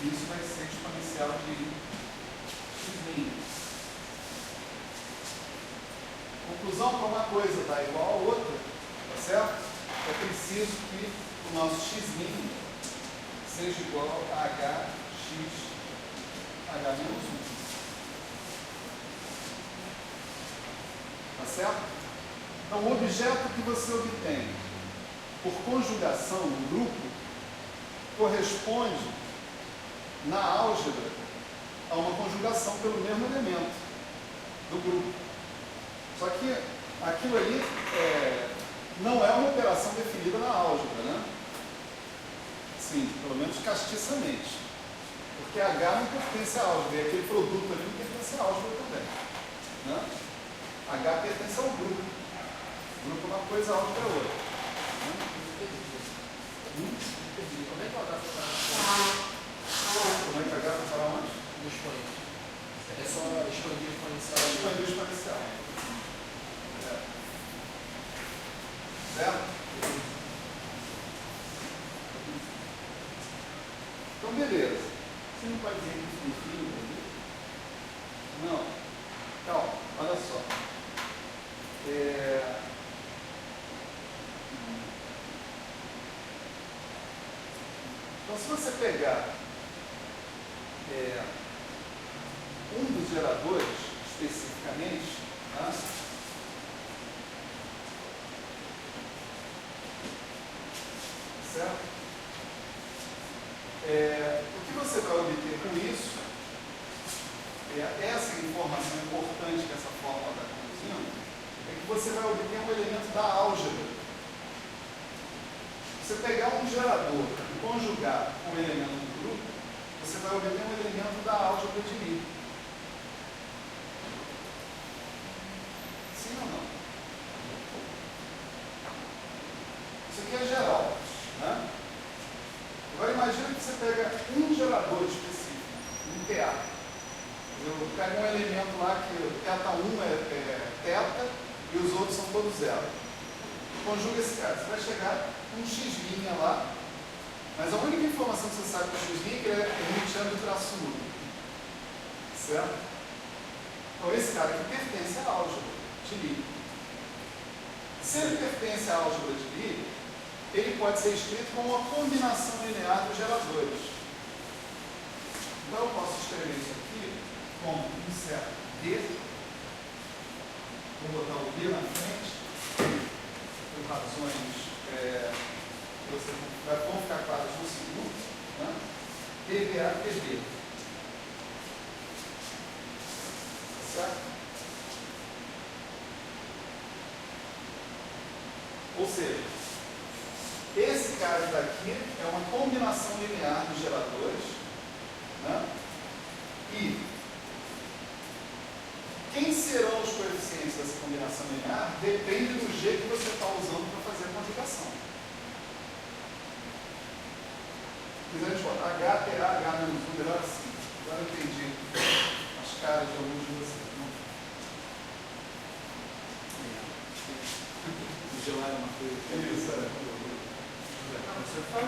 isso vai ser exponencial de x'. Conclusão para uma coisa está igual a outra, tá certo? É preciso que o nosso x' seja igual a hx h-1. Tá certo? Então, o objeto que você obtém por conjugação no grupo corresponde, na álgebra, a uma conjugação pelo mesmo elemento do grupo. Só que aquilo ali não é uma operação definida na álgebra, né? Sim, pelo menos castiçamente. Porque H não pertence à álgebra, e aquele produto ali não pertence à álgebra também. Né? H pertence ao grupo. O grupo é uma coisa, a álgebra é outra. Como é que o H foi parar? Como é que H vai parar onde? No expoente. É só expandir o exponencial. Expandir o exponencial. Certo? Então, beleza. Você não pode dizer que isso significa? Não. Calma, olha só. Então, se você pegar um dos geradores, especificamente, tá? Certo? O que você vai obter com isso, essa informação importante que essa fórmula está conduzindo, é que você vai obter um elemento da álgebra. Se você pegar um gerador e conjugar com um elemento do grupo, você vai obter um elemento da álgebra de Lie. Sim ou não? Isso aqui é geral. Né? Agora imagina que você pega um gerador específico, um TA. Eu pego um elemento lá que o θ1 é θ e os outros são todos zero. Conjuga esse cara, você vai chegar um x' lá, mas a única informação que você sabe do x' é que ele é emitindo o traço nulo. Certo? Então esse cara aqui pertence à álgebra de Lie. Se ele pertence à álgebra de Lie, ele pode ser escrito como uma combinação linear dos geradores. Então eu posso escrever isso aqui como um certo D, vou botar o D na frente, por razões que vão ficar claras no segundo, né? DBA, PB. Certo? Ou seja, esse cara daqui é uma combinação linear dos geradores, né? E quem serão os coeficientes dessa combinação linear depende do G que você está usando para fazer a conjugação. Se quiser a gente botar H, TA, H-1, melhor assim. Agora eu entendi as caras de alguns de vocês. Gelar é uma coisa. Isso, Você faz?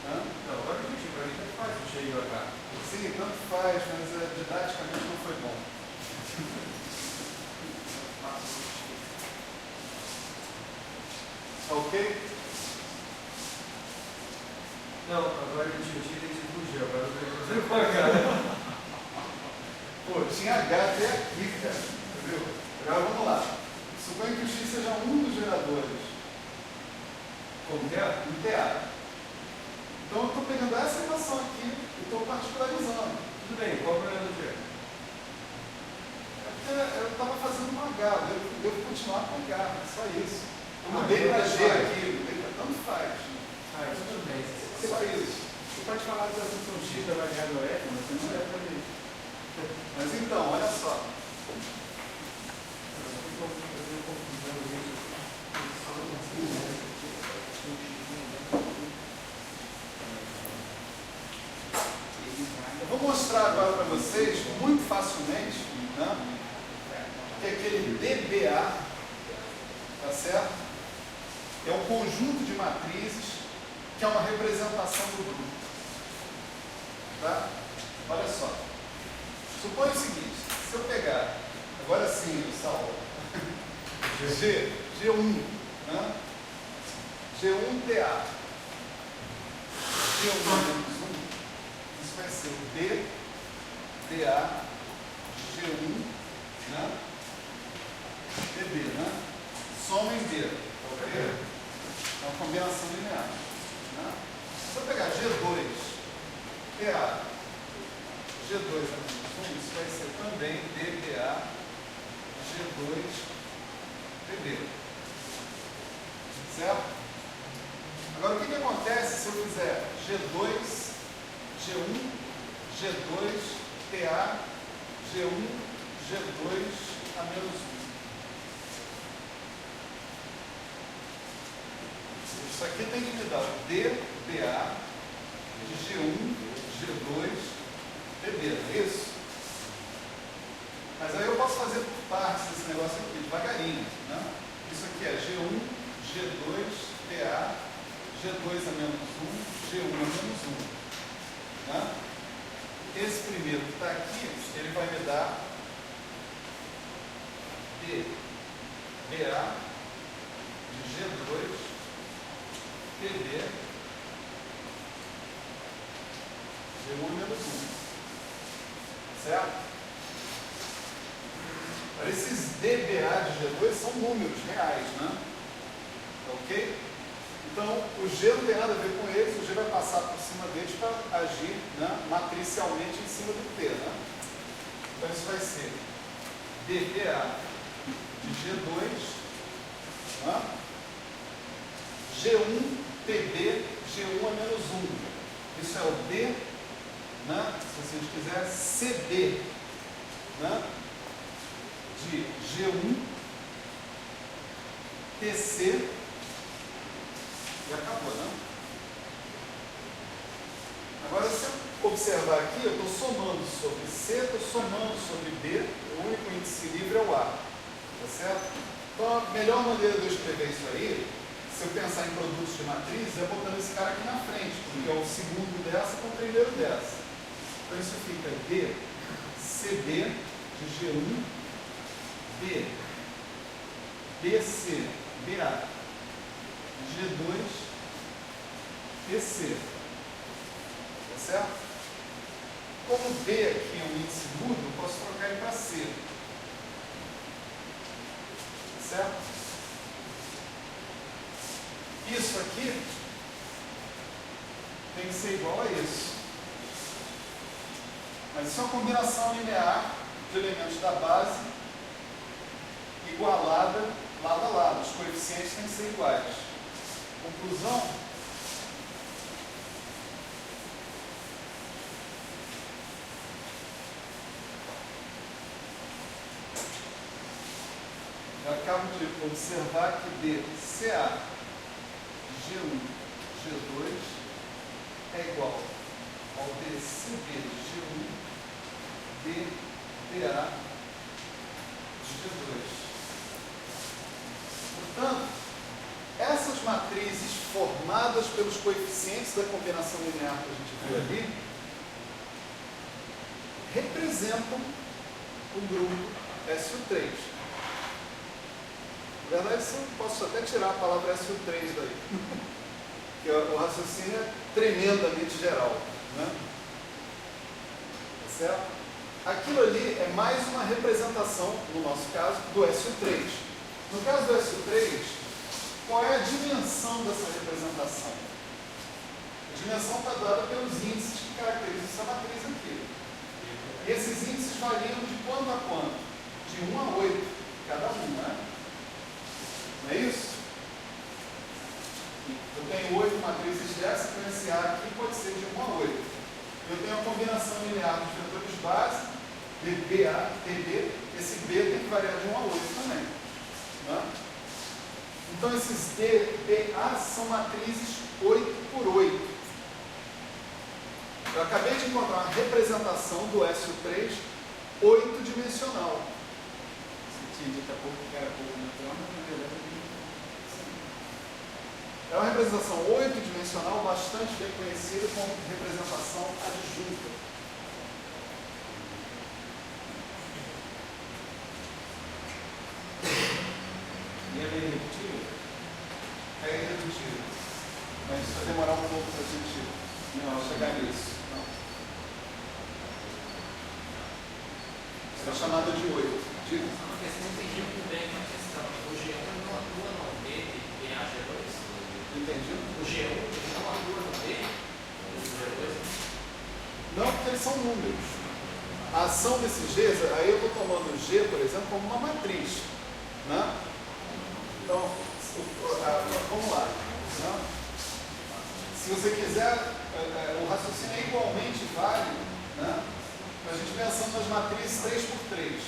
Hã? Não, agora eu entendi, para mim tanto faz o G e o H. Sim, tanto faz, mas didaticamente não foi bom. Ok? Não, agora eu tinha entendido o G, agora eu estou fazendo o H. Pô, tinha H até aqui, cara. Entendeu? Agora vamos lá. Suponha que o X seja um dos geradores. Como que é? Um TA. Então eu estou pegando essa equação aqui e estou particularizando. Tudo bem, qual é o problema do G? É porque eu estava fazendo um H, eu devo continuar com H, só isso. Eu mudei para G aqui, mudei para tanto faz. Ah, isso tudo bem. Só isso. Você pode falar da função x da variável f, mas você não deve fazer isso. Mas então, olha só. Eu vou mostrar agora para vocês, muito facilmente, né, que aquele DBA, tá certo? É um conjunto de matrizes que é uma representação do grupo. Tá? Olha só. Suponha o seguinte, se eu pegar, agora sim, Saulo, G1, né? G1TA, G1 menos 1, isso vai ser o D, DA, G1, né? DB, né? Soma em D, ok? É uma combinação linear. Né? Se eu pegar G2, TA, G2 menos 1, isso vai ser também DBA, G2, DB. Certo? Agora, o que acontece se eu fizer G2, G1, G2, TA, G1, G2 a menos 1? Isso aqui tem que me dar o DBA de G1, G2, DB, não é isso? Mas aí eu posso fazer por partes esse negócio aqui, devagarinho. Né? Isso aqui é G1, G2, TA, G2 a menos 1, G1 a menos 1. Né? Esse primeiro que está aqui, ele vai me dar DBA de G2, PB, G1 menos 1. Certo? Agora, esses DBA de G2 são números reais, né? Ok? Então, o G não tem nada a ver com eles, o G vai passar por cima deles para agir, né, matricialmente em cima do P, né? Então, isso vai ser DBA de G2, né? G1 PB, G1 a menos 1. Isso é o D, né? Se vocês quiserem, CB, né? De G1, TC, e acabou, né? Agora, se eu observar aqui, eu estou somando sobre C, estou somando sobre B, o único índice livre é o A, tá certo? Então, a melhor maneira de eu escrever isso aí, se eu pensar em produtos de matriz, é botando esse cara aqui na frente, porque é o segundo dessa com o primeiro dessa. Então isso fica D, CB de G1, B, BC, BA, G2, PC. Tá certo? Como B aqui é um índice mudo, eu posso trocar ele para C. Tá certo? Isso aqui tem que ser igual a isso. Mas isso é uma combinação linear de elementos da base igualada lado a lado. Os coeficientes têm que ser iguais. Conclusão? Eu acabo de observar que DCA G1, G2 é igual ao DCB de G1, DBA de G2. Portanto, essas matrizes formadas pelos coeficientes da combinação linear que a gente viu ali representam o grupo SU3. Na verdade, eu posso até tirar a palavra SU3 daí, porque o raciocínio é tremendamente geral, né? Tá certo? Aquilo ali é mais uma representação, no nosso caso, do SU3. No caso do SU3, qual é a dimensão dessa representação? A dimensão está dada pelos índices que caracterizam essa matriz aqui. E esses índices variam de quanto a quanto? De 1 a 8, cada um, né? Não é isso? Eu tenho 8 matrizes dessa, então esse A aqui pode ser de 1 a 8. Eu tenho a combinação linear dos vetores base, DBA, TB, esse B tem que variar de 1 a 8 também. Né? Então esses DBA são matrizes 8 por 8. Eu acabei de encontrar uma representação do SU3 8-dimensional. Você tinha dito há pouco que era pouco natural, mas na verdade é uma representação 8-dimensional bastante bem conhecida como representação adjunta. chegar nisso. Não. Isso é chamada de 8. Diga. Uma questão, não entendi muito bem uma questão. O G1 não atua no B e a G2? Entendi? O G1 não atua no B e o G2? Não, porque eles são números. A ação desses Gs, aí eu estou tomando o G, por exemplo, como uma matriz. Né? Então, vamos lá. Né? Se você quiser, o raciocínio é igualmente válido, né? A gente pensando nas matrizes 3x3.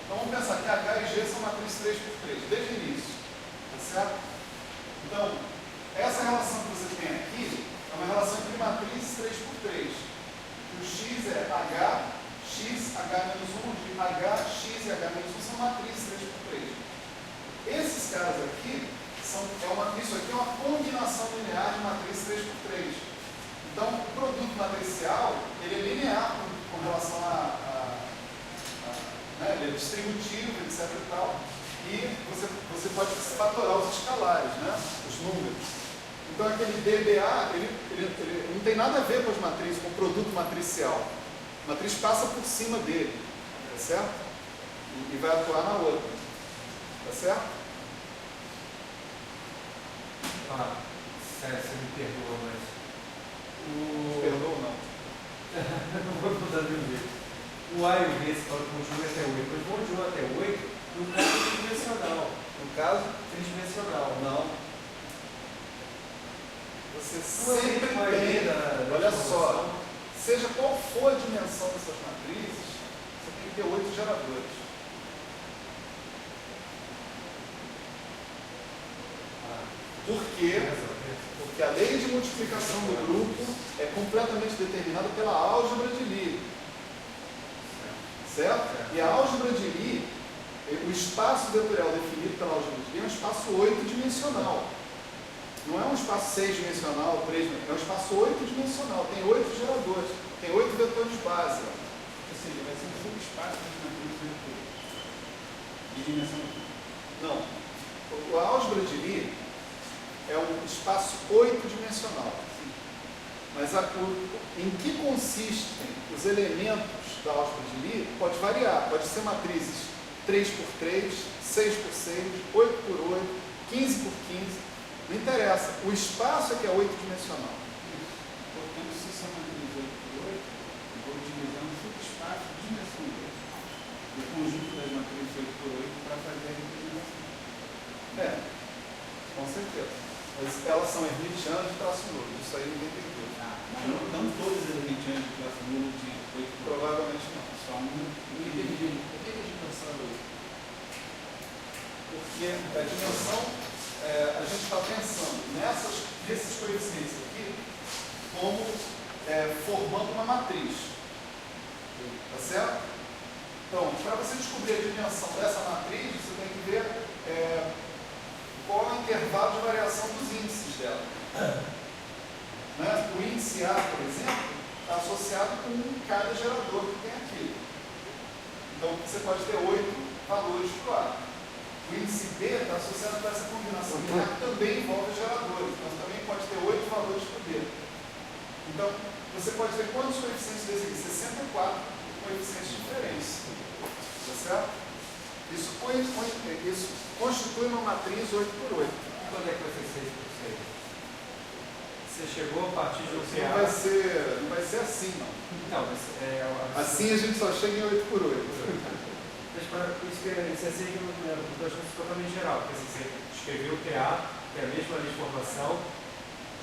Então vamos pensar que H e G são matrizes 3x3, desde o início. Tá certo? Então, essa relação que você tem aqui é uma relação entre matrizes 3x3. O X é H, X, H-1, de H, X e H-1 são matrizes 3x3. Esses caras aqui, isso aqui é uma combinação linear de matriz 3x3. Então, o produto matricial, ele é linear com relação né, ele é distributivo, etc. e tal. E você pode fatorar os escalares, né, os números. Então, aquele DBA, ele não tem nada a ver com as matrizes, com o produto matricial. A matriz passa por cima dele, tá certo? E vai atuar na outra, tá certo? Sério, você me perdoa, mas... Perdoa ou não? Não vou contar de um jeito. O A e o B, você fala que conjugam até 8, mas conjugam até 8 no caso tridimensional. No caso, Tridimensional. não. Você Não é sempre uma tem, ideia da olha informação. só, seja qual for a dimensão dessas matrizes, você tem que ter 8 geradores. Por quê? Porque a lei de multiplicação do grupo é completamente determinada pela álgebra de Lie. Certo? E a álgebra de Lie, o espaço vetorial definido pela álgebra de Lie é um espaço 8-dimensional. Não é um espaço 6-dimensional, 3-dimensional, é um espaço 8-dimensional. Tem 8 geradores, tem 8 vetores base. Ou seja, vai ser um subespaço de matrizes de dimensão. Não. A álgebra de Lie é um espaço 8-dimensional. Mas em que consistem os elementos da álgebra de Lie pode variar. Pode ser matrizes 3x3, 6x6, 8x8, 15x15. Não interessa. O espaço é que é 8-dimensional. Portanto, se são matrizes 8x8, eu vou utilizar um subespaço de dimensão 2. O conjunto das matrizes 8x8 para fazer a representação. Com certeza. Mas elas são hermitianas de traço nulo. Isso aí ninguém tem dúvida. Mas não todas as hermitianas de classe nulo de 8x8. Provavelmente não. Só uma. Não entendi. Por que a dimensão é 8? Porque a dimensão, a gente está pensando nesses coeficientes aqui como formando uma matriz. Tá certo? Então, para você descobrir a dimensão dessa matriz, você tem que ver qual é o intervalo de variação dos índices dela. Né? O índice A, por exemplo, está associado com cada gerador que tem aqui. Então, você pode ter 8 valores para o A. O índice B está associado com essa combinação linear que também envolve geradores. Então, você também pode ter 8 valores para o B. Então, você pode ter quantos coeficientes desse aqui? 64 coeficientes diferentes. Tá certo? Isso constitui uma matriz 8x8. Quando é que vai ser 6x6? Você chegou a partir de um Não vai ser assim, não. Não, mas Assim a gente só chega em 8x8. Mas para isso que você sei que eu estou achando isso totalmente geral, porque assim, você escreveu o TA, que é a mesma lei de formação,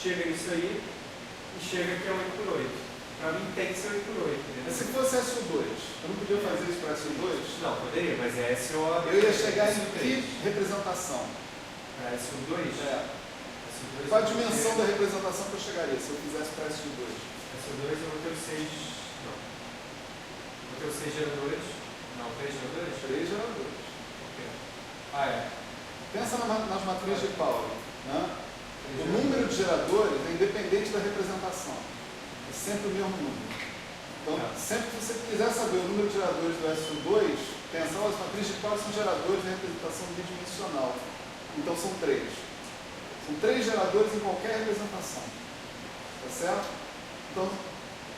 chega nisso aí e chega aqui a 8x8. Para mim tem que ser 8x8. Mas se fosse SU2, eu não podia fazer isso para SU2? Não, poderia, mas é SO. Eu ia chegar em que representação? Para SU2? SU2 Qual a dimensão da representação que eu chegaria se eu fizesse para SU2? SU2 eu vou ter 6. Não. Vou ter 6 geradores. Não, 3 geradores? 3 geradores. Ok. Pensa nas matrizes de Pauli. Né? O número de geradores é independente da representação. É sempre o mesmo número. Então, sempre que você quiser saber o número de geradores do SU2, pensa, as matrizes de Pauli são geradores de representação bidimensional. Então, são 3. São 3 geradores em qualquer representação. Tá certo? Então,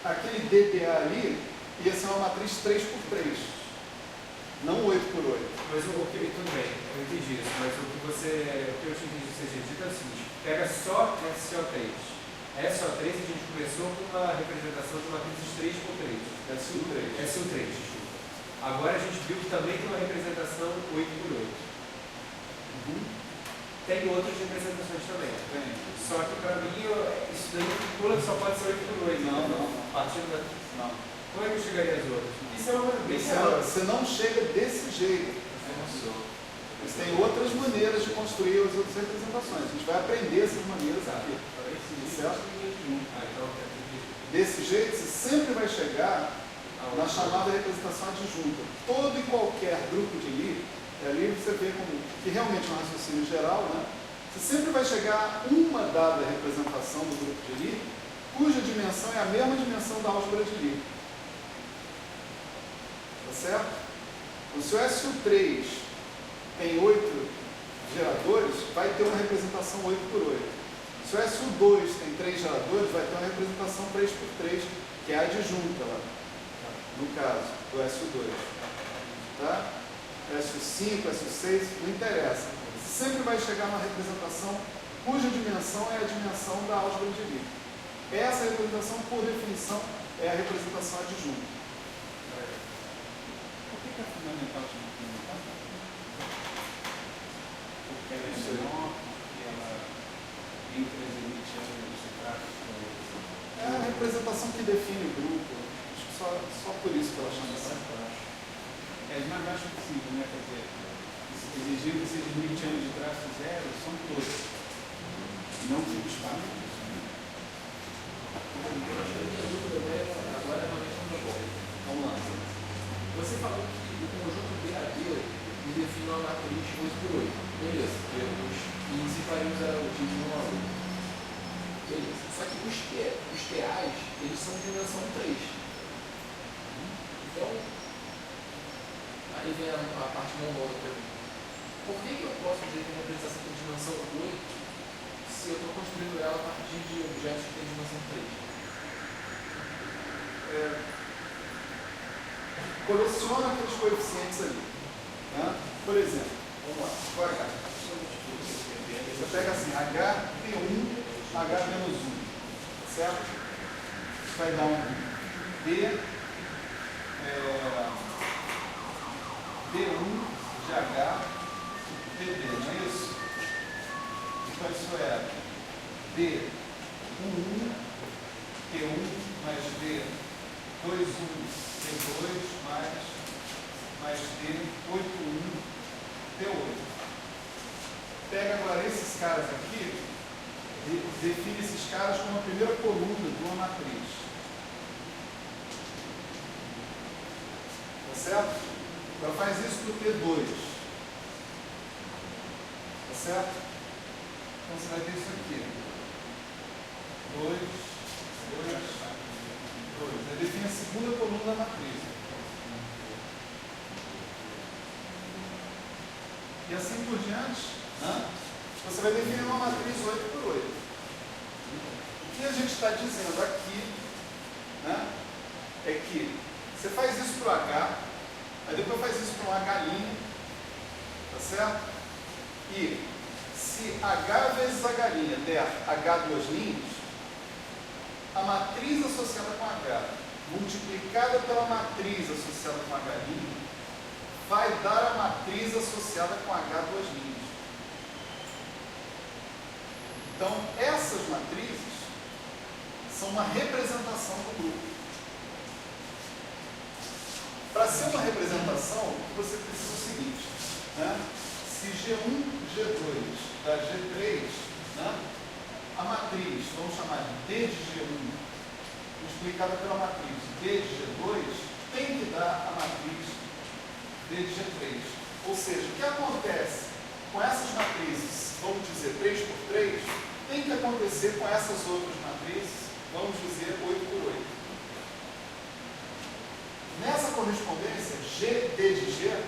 aquele DDA ali ia ser uma matriz 3x3, não 8x8. Mas o que, tudo bem, eu entendi isso, mas o que eu te entendi que você tinha dito é o seguinte, pega só SO3. SO3 a gente começou com uma representação de matrizes 3x3. SO3, desculpa. Agora a gente viu que também tem uma representação 8x8. Tem outras representações também. Tem. Só que para mim, isso daí pula que só pode ser 8x8. Não. Partindo da... Não. Como é que eu chegaria às outras? Isso é uma coisa bem Você não chega desse jeito. Mas tem outras maneiras de construir as outras representações. A gente vai aprender essas maneiras aqui. Certo? Desse jeito, você sempre vai chegar na chamada representação adjunta. Todo e qualquer grupo de Lie, ali você vê como que realmente é um raciocínio geral, né? Você sempre vai chegar a uma dada representação do grupo de Lie, cuja dimensão é a mesma dimensão da álgebra de Lie. Tá certo? Então, se o SU3 tem 8 geradores, vai ter uma representação 8x8. Se o SU2 tem 3 geradores, vai ter uma representação 3x3, que é a adjunta lá, no caso do SU2. Tá? SU5, SU6, não interessa. Você sempre vai chegar numa representação cuja dimensão é a dimensão da álgebra de Lie. Essa representação, por definição, é a representação adjunta. Por que é fundamental chamar fundamental? Porque ela é menor, porque ela entre as emitidas dos retratos. É a representação que define o grupo. Acho que só por isso que ela chama assim. É as mais baixas possível, né? Quer dizer, exigindo que esses emitidos de traço zero são todos. Não de espaço. Agora realmente não tá bom. Vamos lá. Você falou que o conjunto BAD define uma matriz 8x8. Beleza. E separamos o tipo de uma outra. Beleza. Só que os TAs, eles são de dimensão 3. Então, aí vem a parte monôtona. Por que eu posso dizer que a representação tem dimensão 8 se eu estou construindo ela a partir de objetos que têm dimensão 3? Coleciona aqueles coeficientes ali. Né? Por exemplo, vamos lá, o H. Você pega assim, H tem 1, H menos 1. Certo? Isso vai dar um D, D1 de H, DD, não é isso? Então isso é D11, T1 mais D21, T2 mais D81, T8. Pega agora esses caras aqui, define esses caras como a primeira coluna de uma matriz. Tá certo? Agora faz isso para o T2. Tá certo? Então você vai ter isso aqui. 2, 2, 2. Aí define a segunda coluna da matriz. E assim por diante, né? Você vai definir uma matriz 8x8. O que a gente está dizendo aqui, né, é que você faz isso para o H, aí depois faz isso para um H', tá certo? E se H vezes H' der H duas linhas, a matriz associada com H multiplicada pela matriz associada com H' vai dar a matriz associada com H duas linhas. Então, essas matrizes são uma representação do grupo. Para ser uma representação, você precisa o seguinte, né? Se G1, G2 dá G3, né? A matriz, vamos chamar de D de G1, multiplicada pela matriz D de G2, tem que dar a matriz D de G3. Ou seja, o que acontece com essas matrizes, vamos dizer 3x3, tem que acontecer com essas outras matrizes, vamos dizer 8x8. Nessa correspondência, G, D de G,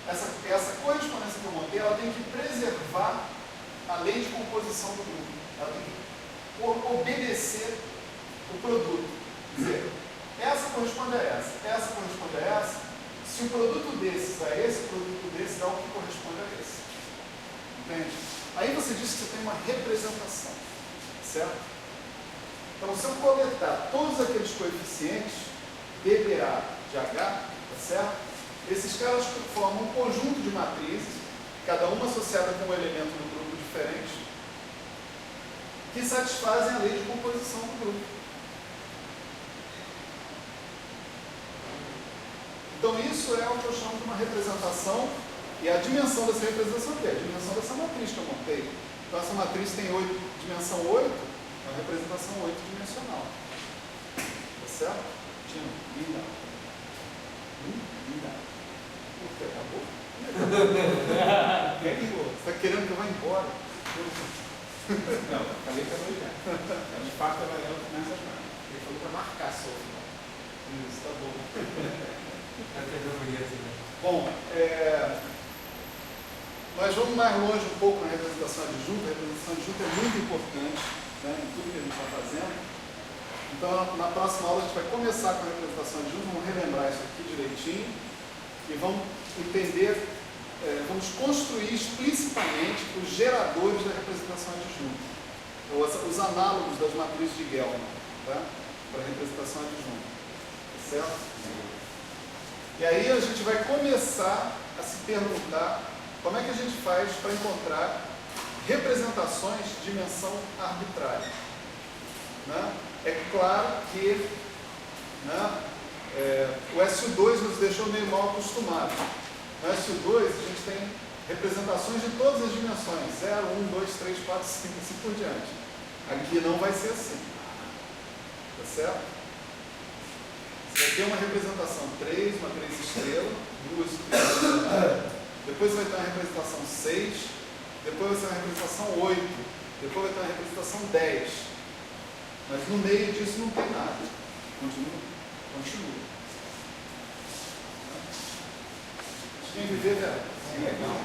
essa correspondência que eu montei, ela tem que preservar a lei de composição do grupo. Ela tem que obedecer o produto. Quer dizer, essa corresponde a essa corresponde a essa. Se o produto desses dá esse, o produto desse dá o que corresponde a esse. Entende? Aí você diz que você tem uma representação, certo? Então, se eu coletar todos aqueles coeficientes, BBA de H, tá certo? Esses caras formam um conjunto de matrizes, cada uma associada com um elemento do grupo diferente, que satisfazem a lei de composição do grupo. Então, isso é o que eu chamo de uma representação, e a dimensão dessa representação é a dimensão dessa matriz que eu montei. Então, essa matriz tem dimensão 8, é uma representação 8-dimensional. Tá certo? Tino, linda. Linda. Por que acabou? Você está querendo que eu vá embora? Não, falei que eu já. De fato, ela começa a jogar. Ele falou para marcar só o final. Isso, tá bom. Tá tendo bonito, né? Bom, nós vamos mais longe um pouco na representação adjunta. A representação adjunta é muito importante, né, em tudo que a gente está fazendo. Então, na próxima aula, a gente vai começar com a representação adjunta, vamos relembrar isso aqui direitinho e vamos entender, vamos construir explicitamente os geradores da representação adjunta, ou os análogos das matrizes de Gell-Mann, tá? Para a representação adjunta. Certo? E aí a gente vai começar a se perguntar como é que a gente faz para encontrar representações de dimensão arbitrária. Né? É claro que, né, o SU2 nos deixou meio mal acostumados. No SU2 a gente tem representações de todas as dimensões, 0, 1, 2, 3, 4, 5 e assim por diante. Aqui não vai ser assim. Tá certo? Você vai ter uma representação 3, uma 3 estrela, 2 estrelas, depois vai ter uma representação 6, depois vai ter uma representação 8, depois vai ter uma representação 10. Mas no meio disso não tem nada. Continua. Quem viver, velho? Sim, legal.